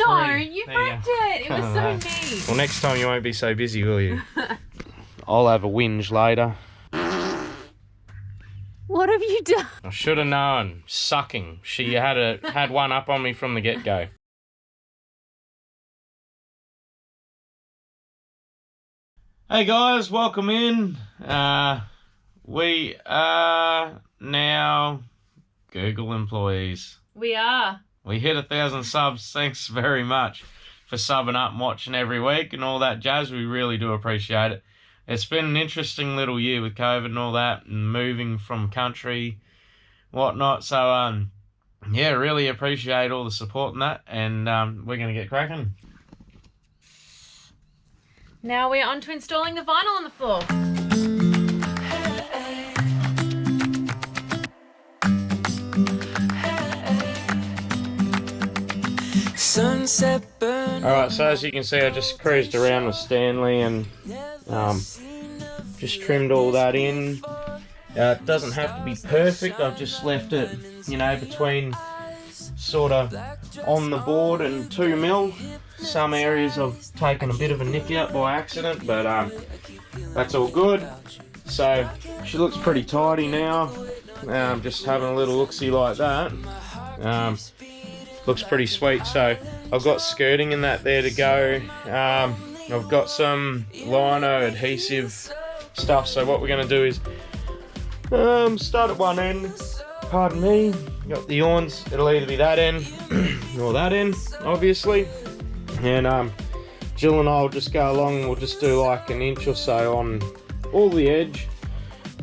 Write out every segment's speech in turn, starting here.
Don't, you wrecked it. It was so neat. Well, next time you won't be so busy, will you? I'll have a whinge later. What have you done? I should have known. Sucking. She had one up on me from the get-go. Hey guys, welcome in. We are now Google employees. We are. We hit 1,000 subs. Thanks very much for subbing up and watching every week and all that jazz. We really do appreciate it. It's been an interesting little year with COVID and all that, and moving from country, whatnot. So, yeah, really appreciate all the support and that, and we're going to get cracking. Now we're on to installing the vinyl on the floor. Sunset burn. Alright, so as you can see, I just cruised around with Stanley and just trimmed all that in. It doesn't have to be perfect. I've just left it, you know, between sort of on the board and 2mm. Some areas I've taken a bit of a nick out by accident, but that's all good. So she looks pretty tidy now. Just having a little look-see like that. Looks pretty sweet. So I've got skirting in that there to go. I've got some lino adhesive stuff. So what we're going to do is start at one end. Pardon me. Got the awns. It'll either be that end or that end, obviously. And Jill and I will just go along and we'll just do like an inch or so on all the edge.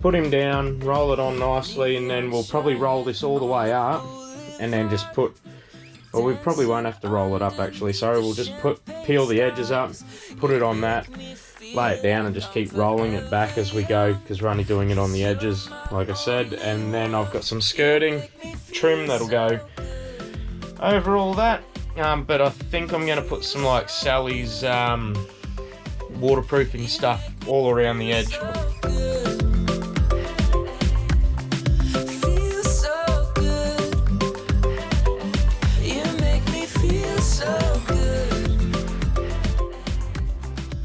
Put him down, roll it on nicely, and then we'll probably roll this all the way up and then just put, well, we probably won't have to roll it up actually, sorry, we'll just peel the edges up, put it on that, lay it down and just keep rolling it back as we go, because we're only doing it on the edges, like I said. And then I've got some skirting trim that'll go over all that, but I think I'm going to put some like Sally's waterproofing stuff all around the edge.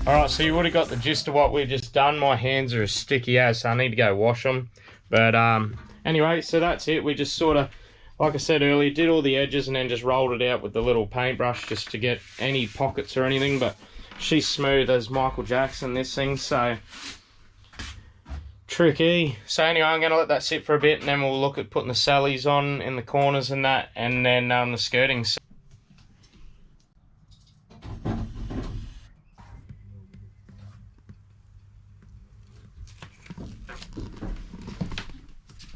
Alright, so you would have got the gist of what we've just done. My hands are as sticky as, so I need to go wash them. But anyway, so that's it. We just sort of, like I said earlier, did all the edges and then just rolled it out with the little paintbrush just to get any pockets or anything. But she's smooth as Michael Jackson, this thing, so tricky. So anyway, I'm going to let that sit for a bit and then we'll look at putting the Sallies on in the corners and that, and then the skirting.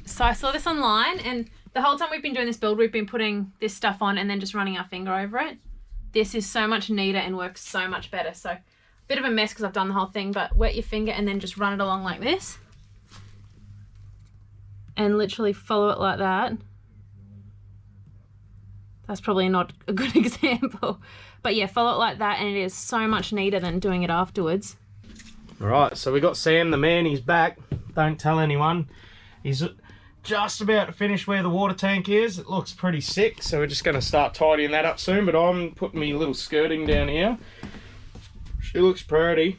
So I saw this online, and the whole time we've been doing this build, we've been putting this stuff on and then just running our finger over it. This is so much neater and works so much better. So a bit of a mess because I've done the whole thing, but wet your finger and then just run it along like this. And literally follow it like that. That's probably not a good example. But yeah, follow it like that and it is so much neater than doing it afterwards. Alright, so we got Sam the man, he's back. Don't tell anyone. He's just about to finish where the water tank is. It looks pretty sick, so we're just going to start tidying that up soon. But I'm putting my little skirting down here. She looks pretty.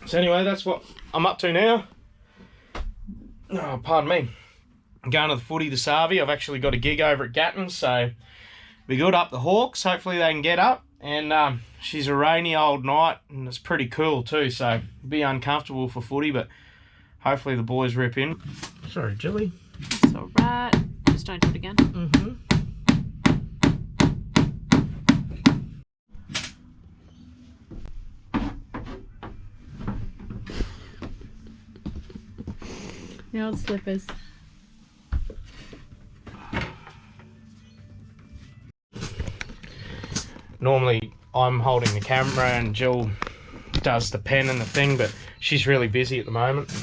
So anyway, that's what I'm up to now. Oh, pardon me. I'm going to the footy this Arvie. I've actually got a gig over at Gatton, so be good up the Hawks. Hopefully they can get up. And she's a rainy old night, and it's pretty cool too, so it'll be uncomfortable for footy, but hopefully the boys rip in. Sorry, Jilly. That's alright. Just don't do it again. The old slippers. Normally I'm holding the camera and Jill does the pen and the thing, but she's really busy at the moment.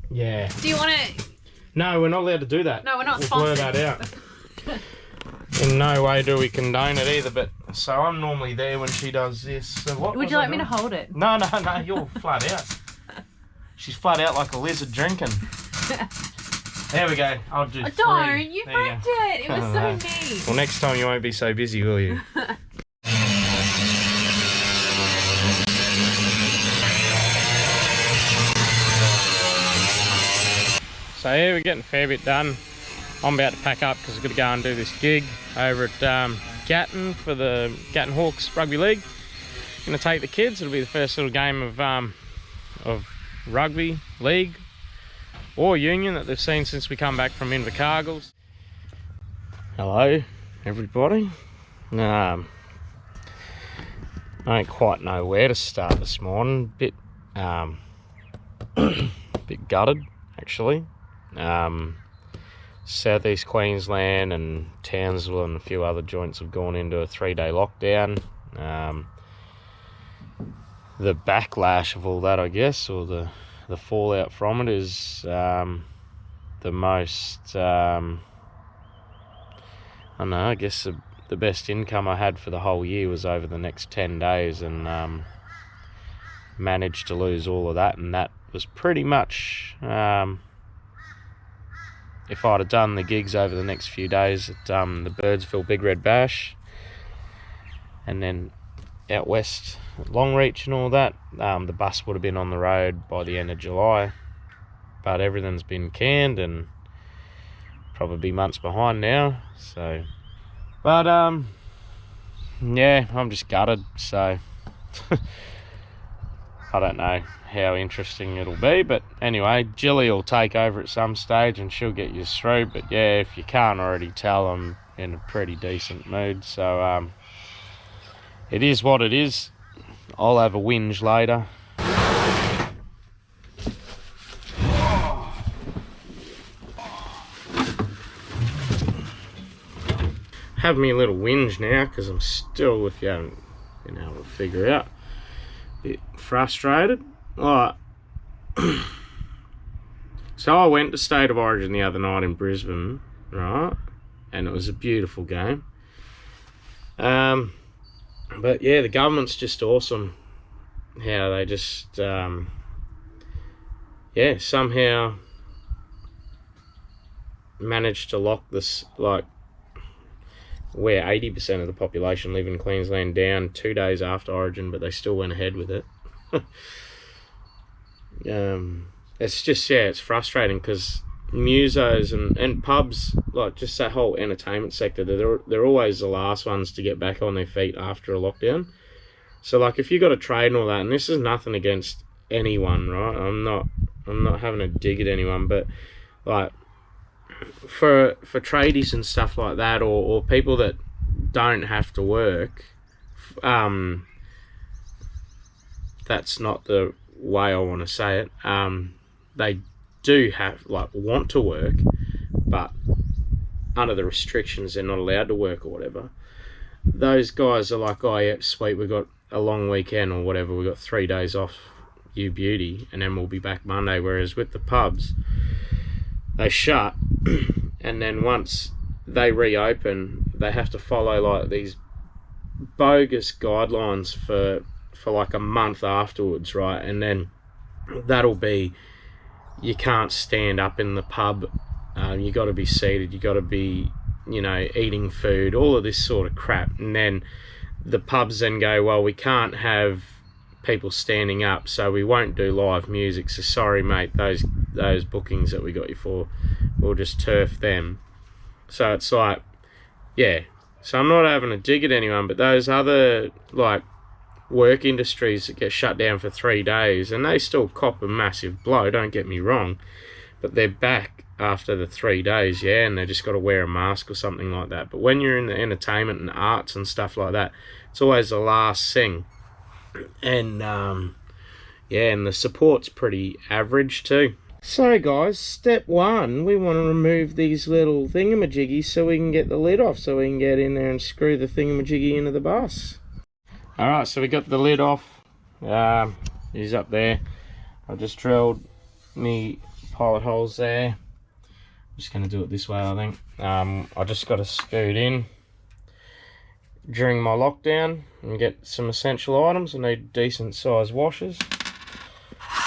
Yeah. Do you want to... No, we're not allowed to do that. No, we're not we'll sponsored. blur that out. In no way do we condone it either, but so I'm normally there when she does this. So what would you like me to hold it? No, you're flat out. She's flat out like a lizard drinking. There we go. I'll do 3. Don't, you wrecked it. It was so neat. Well, next time you won't be so busy, will you? So yeah, we're getting a fair bit done. I'm about to pack up because I've got to go and do this gig over at Gatton for the Gatton Hawks Rugby League. I'm going to take the kids. It'll be the first little game of rugby league or union that they've seen since we come back from Invercargill. Hello, everybody. I don't quite know where to start this morning. Bit gutted, actually. Southeast Queensland and Townsville and a few other joints have gone into a 3-day lockdown. The backlash of all that, I guess, or the fallout from it is the most, I don't know, I guess the best income I had for the whole year was over the next 10 days, and managed to lose all of that, and that was pretty much, if I'd have done the gigs over the next few days at the Birdsville Big Red Bash, and then out west at Longreach and all that, the bus would have been on the road by the end of July, but everything's been canned and probably months behind now. So, but yeah, I'm just gutted. So I don't know how interesting it'll be, but anyway, Gillian will take over at some stage and she'll get you through. But yeah, if you can't already tell, I'm in a pretty decent mood. So it is what it is. I'll have a whinge later. Have me a little whinge now because I'm still, if you haven't been able to figure out, a bit frustrated. Right. So I went to State of Origin the other night in Brisbane, right? And it was a beautiful game. But yeah, the government's just awesome. How they just, yeah, somehow managed to lock this, like, where 80% of the population live in Queensland down 2 days after Origin, but they still went ahead with it. It's just, yeah, it's frustrating because musos and pubs, like just that whole entertainment sector, they're always the last ones to get back on their feet after a lockdown. So like if you got a trade and all that, and this is nothing against anyone, right? I'm not having a dig at anyone, but like for tradies and stuff like that, or people that don't have to work, that's not the way I want to say it. They do want to work, but under the restrictions they're not allowed to work or whatever. Those guys are like, oh yeah, sweet, we've got a long weekend or whatever, we've got 3 days off, you beauty, and then we'll be back Monday. Whereas with the pubs, they shut and then once they reopen, they have to follow like these bogus guidelines for like a month afterwards, right? And then that'll be, you can't stand up in the pub, you got to be seated, you got to be, you know, eating food, all of this sort of crap. And then the pubs then go, well, we can't have people standing up, so we won't do live music, so sorry mate, those bookings that we got you for, we'll just turf them. So it's like, yeah, so I'm not having a dig at anyone, but those other like work industries that get shut down for 3 days, and they still cop a massive blow, don't get me wrong, but they're back after the 3 days, yeah, and they just got to wear a mask or something like that. But when you're in the entertainment and arts and stuff like that, it's always the last thing. And yeah, and the support's pretty average too. So guys, step one, we want to remove these little thingamajiggies so we can get the lid off, so we can get in there and screw the thingamajiggy into the bus. Alright, so we got the lid off. He's up there. I just drilled me pilot holes there. I'm just going to do it this way, I think. I just got to scoot in during my lockdown and get some essential items. I need decent sized washers.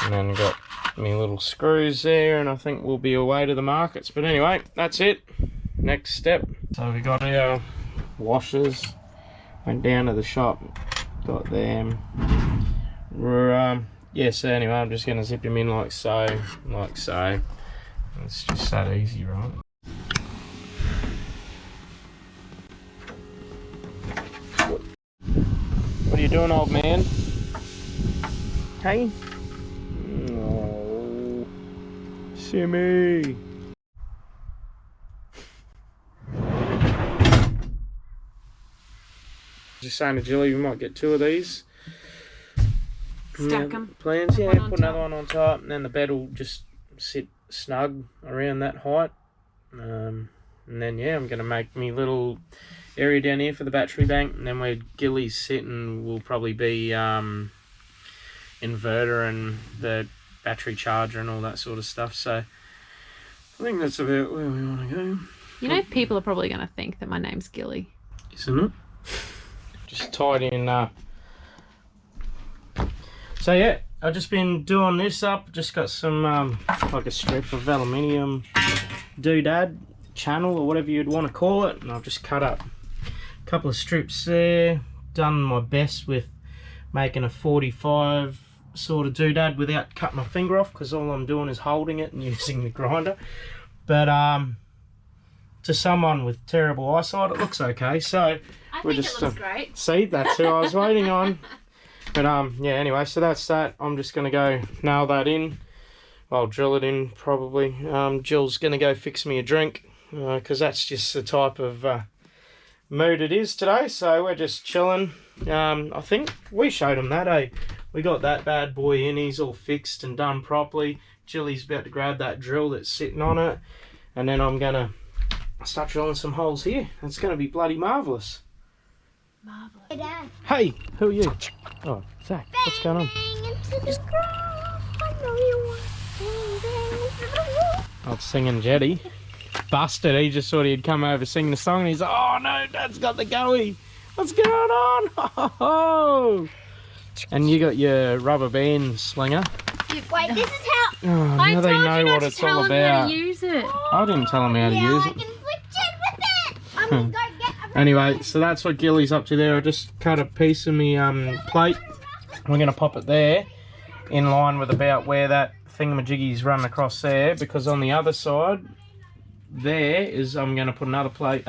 And then got my little screws there, and I think we'll be away to the markets. But anyway, that's it. Next step. So we got our washers, went down to the shop, got them. We're yeah, so anyway, I'm just gonna zip them in like so, like so. It's just that easy, right? What are you doing, old man? Hey? Oh, Simmy. Just saying to Jilly, we might get 2 of these. Stack them. Plans, yeah, put another one on top, and then the bed will just sit snug around that height. And then, yeah, I'm going to make me little area down here for the battery bank, and then where Gilly's sitting will probably be inverter and the battery charger and all that sort of stuff. So I think that's about where we want to go. You know, people are probably going to think that my name's Gilly. Isn't it? Just tied in. So yeah, I've just been doing this up. Just got some like a strip of aluminium doodad channel or whatever you'd want to call it, and I've just cut up a couple of strips there. Done my best with making a 45 sort of doodad without cutting my finger off, because all I'm doing is holding it and using the grinder. But to someone with terrible eyesight, it looks okay. So I think it looks great. See, that's who I was waiting on. But yeah, anyway, so that's that. I'm just gonna go nail that in. I'll drill it in probably. Jill's gonna go fix me a drink, because that's just the type of mood it is today. So we're just chilling. I think we showed him that, eh? We got that bad boy in, he's all fixed and done properly. Jilly's about to grab that drill that's sitting on it, and then I'm gonna start drilling some holes here. It's gonna be bloody marvellous. Marvellous. Hey, Dad. Hey, who are you? Oh, Zach, what's going on? I was singing Jeddy. Busted, he just thought he'd come over singing the song, and he's like, oh no, Dad's got the goey. What's going on? Oh. And you got your rubber band slinger. Wait, this is how. Oh, I now told they you know not what to it's tell all him how about. to use it. I didn't tell him how to use I it. can flick Jedd with it. I'm gonna go get a Anyway, so that's what Gilly's up to there. I just cut a piece of me plate. We're going to pop it there in line with about where that thingamajiggy's running across there, because on the other side there is, I'm going to put another plate,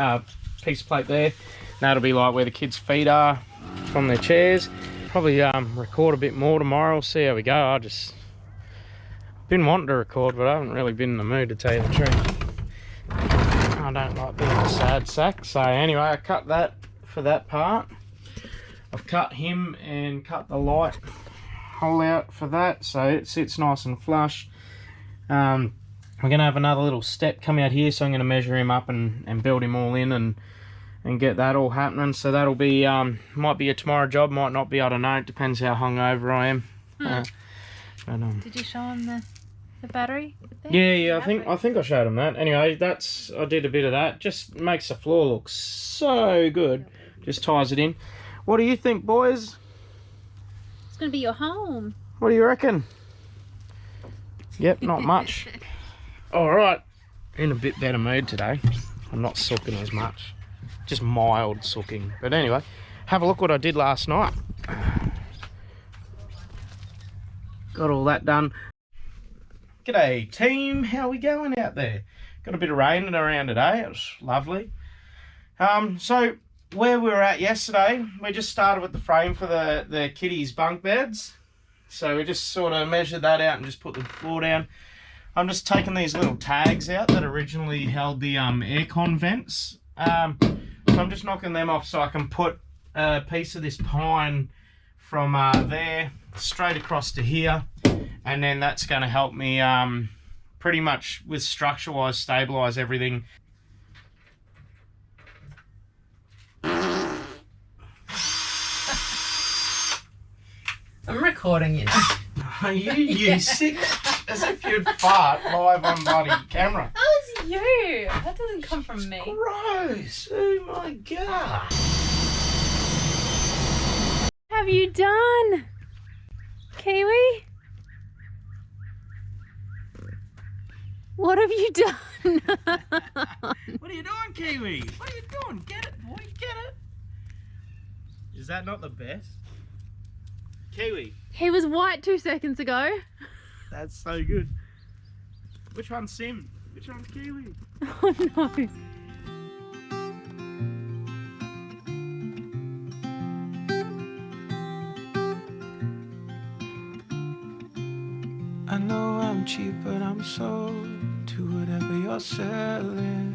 piece of plate there. That'll be like where the kids' feet are from their chairs. Probably record a bit more tomorrow. See how we go. I just been wanting to record, but I haven't really been in the mood, to tell you the truth. I don't like being a sad sack. So anyway, I cut that for that part. I've cut him and cut the light hole out for that, so it sits nice and flush. We're going to have another little step come out here, so I'm going to measure him up and build him all in and get that all happening. So that'll be, might be a tomorrow job, might not be, I don't know. It depends how hungover I am. Did you show him the battery? Yeah, I think I showed him that. Anyway, I did a bit of that. Just makes the floor look so good. Just ties it in. What do you think, boys? It's going to be your home. What do you reckon? Yep, not much. Alright, in a bit better mood today. I'm not sooking as much. Just mild sooking. But anyway, have a look what I did last night. Got all that done. G'day team, how we going out there? Got a bit of rain around today, it was lovely. So where we were at yesterday, we just started with the frame for the kitties' bunk beds. So we just sort of measured that out and just put the floor down. I'm just taking these little tags out that originally held the aircon vents. So I'm just knocking them off so I can put a piece of this pine from there straight across to here. And then that's going to help me pretty much with structure-wise stabilise everything. I'm recording you now. You sick as if you'd fart live on bloody camera. That was you. That doesn't come from me. Gross. Oh my god. What have you done, Kiwi? What have you done? What are you doing, Kiwi? What are you doing? Get it, boy, get it. Is that not the best? Kiwi. He was white 2 seconds ago. That's so good. Which one's Sim? Which one's Kiwi? Oh no. I know I'm cheap, but I'm sold to whatever you're selling.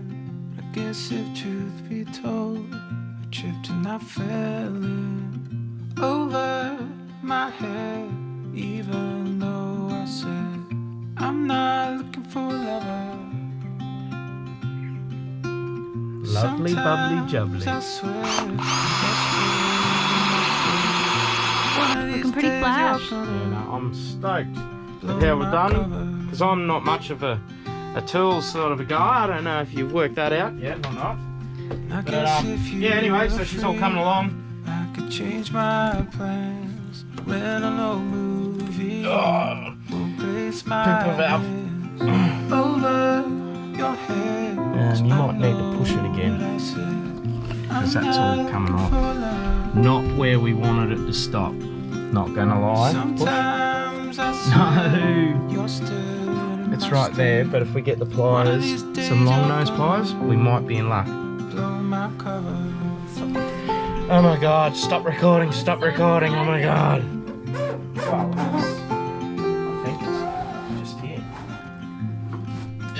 I guess if truth be told, I tripped and I fell in over my head. Even though I said I'm not looking for a lover. Lovely, bubbly, jubbly. I swear, Looking pretty flash. Yeah, no, I'm stoked with how we're done, because I'm not much of a tools sort of a guy. I don't know if you've worked that out yet or not. But yeah, anyway, so she's all coming along. I could change my plans when an old movie will place my Pimple valve. hands over your head. And you might need to push it again, because that's all coming off. Not where we wanted it to stop. Not gonna lie. Sometimes I No, you're still it's right there, but if we get the pliers, some long nose pliers, we might be in luck. blow my cover. Oh my god, stop recording, oh my god. Well, I think it's just here.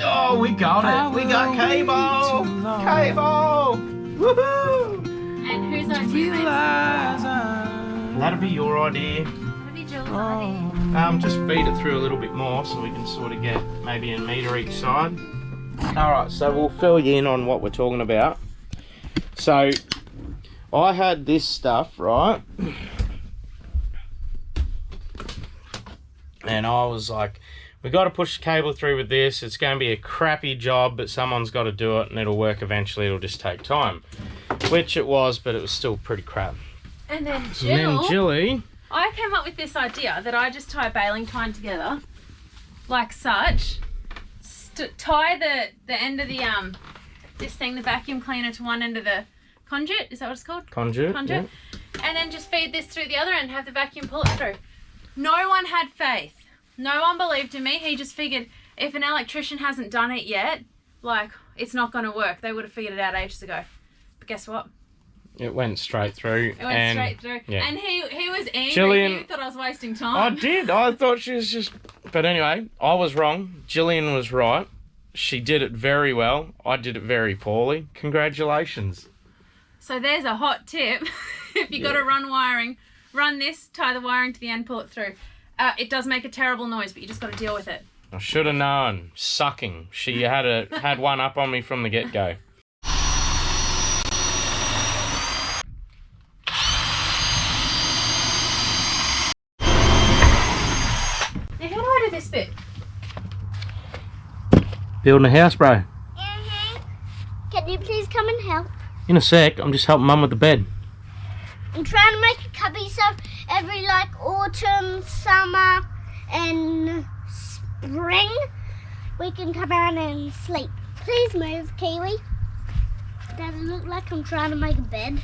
Oh, we got it, we got cable! Cable! Woohoo! And whose idea is it? That'll be your idea. That'd be Jill's idea. Just feed it through a little bit more so we can sort of get maybe a metre each side. Alright, so we'll fill you in on what we're talking about. So, I had this stuff, right? And I was like, we got to push the cable through with this. It's going to be a crappy job, but someone's got to do it and it'll work eventually. It'll just take time. Which it was, but it was still pretty crap. And then And then Jilly, I came up with this idea that I just tie baling twine together, like such. Tie the end of the this thing, the vacuum cleaner, to one end of the conduit. Is that what it's called? conduit. Yeah. And then just feed this through the other end, have the vacuum pull it through. No one had faith. No one believed in me. He just figured if an electrician hasn't done it yet, like, it's not going to work. They would have figured it out ages ago. But guess what? It went straight through. It went straight through. Yeah. And he was angry. Gillian, He thought I was wasting I time. did. I thought she was just... But anyway, I was wrong. Gillian was right. She did it very well. I did it very poorly. Congratulations. So there's a hot tip. If you got to run wiring, run this, tie the wiring to the end, pull it through. It does make a terrible noise, but you just got to deal with it. I should have known. Sucking. She had one up on me from the get-go. Now, how do I do this bit? Building a house, bro. Can you please come and help? In a sec, I'm just helping Mum with the bed. I'm trying to make a cubby so every like autumn, summer and spring we can come out and sleep. Please move, Kiwi. Does it look like I'm trying to make a bed?